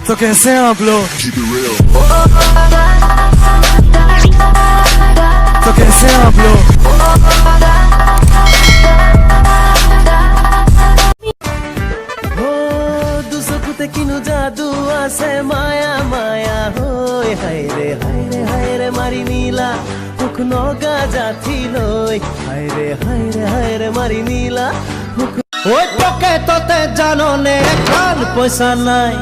तो कैसे हैं आप लोग? तो कैसे हैं आप लोग? हो दुसकुते किनु जादू आसे माया माया होय हाय रे मारी नीला मुख नगा जाथी लय हाय रे मारी नीला मुख ওই পকেটতে জাননে কাল পয়সা নাই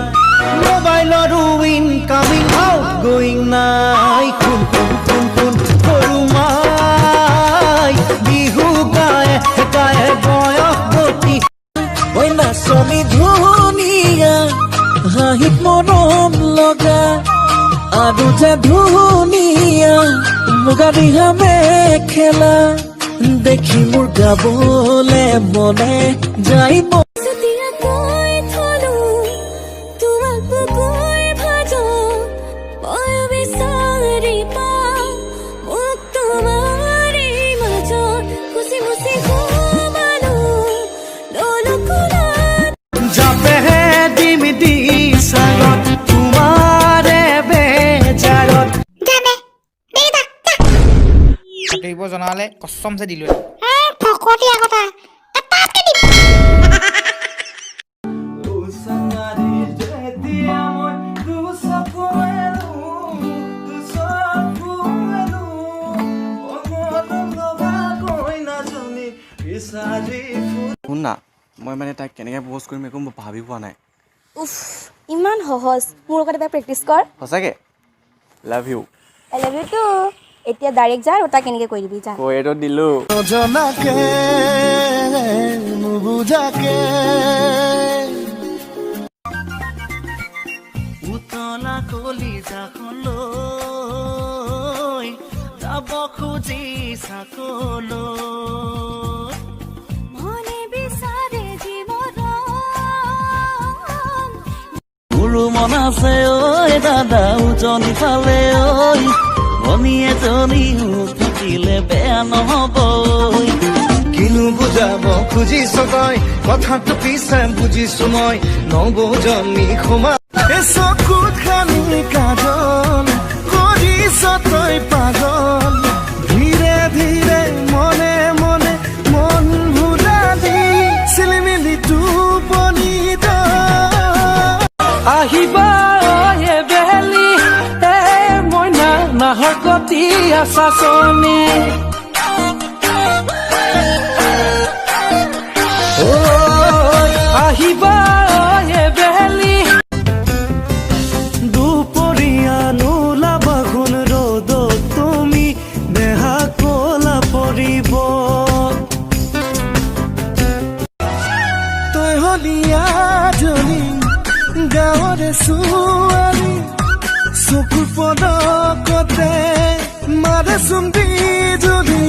মোবাইলৰ ইনকামিং আউট গোয়িং নাই কোন সৰু মাই বিহু গায় গায় বয়স গতি ঐ নাচনি ধুনীয়া হাঁহিত মৰম লগা আৰু যে ধুনীয়া মুগা দিহা মেখেলা দেখি মোৰ গাবলে মনে যাইব যাবে ডিমিডি সাগত তোমাৰে বেজাৰত কাটিব জনালে কসম সে দিলো ফকটিয়া কথা এটাকে দিম শুন না মই মানে তাইক কেনেকৈ প্ৰপ'জ কৰিম একো ভাবি পোৱা নাই উফ ইমান সহজ মোৰ লগত এবাৰ প্ৰেক্টিছ কৰ সঁচাকৈ love you I love you too এতিয়া ডাইৰেক্ট যা আৰু তাক কেনেকৈ কৈ দিবি যা কৈ এইটো দিলোঁ জনাকে নুবুজাকে উতলা কলিজাখলৈ যাব খুজি চাকলৈ মনে বিচাৰে জীৱন মোৰো মন আছে ঐ দাদা উজনি ফালে ঐ ভনী এজনী থাকিলে বেয়া নহ'ব কিনো বুজাব খুজিছ তই কথাটো পিছে বুজিছো মই নবজনী সোমা চকুত খানি কাজল কৰিছ তই পাগল ধীৰে ধীৰে মনে মনে মন ভুলালি চিলিমিলি টোপনিত আহিবা বেলি মইনা নাহৰ গতি আছাচনি আহিবা বেলি দুপৰীয়া নোলাবা কোন ৰ'দত তুমি দেহা কলা পৰিব তই হলিয়া জনী গাঁৱৰে ছোৱালী চকুৰ পদকতে মাৰে চুম্বি যদি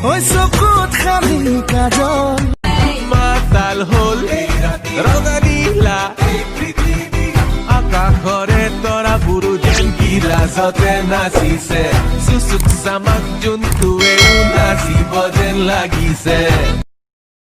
ঐ চকুত খালি কাজল মাতাল হল ৰঙা নীলা আকাশৰে তৰা বুৰু যেন কি লাজতে নাচিছে চুচুক চামাক যোনটোৱেও নাচিব যেন লাগিছে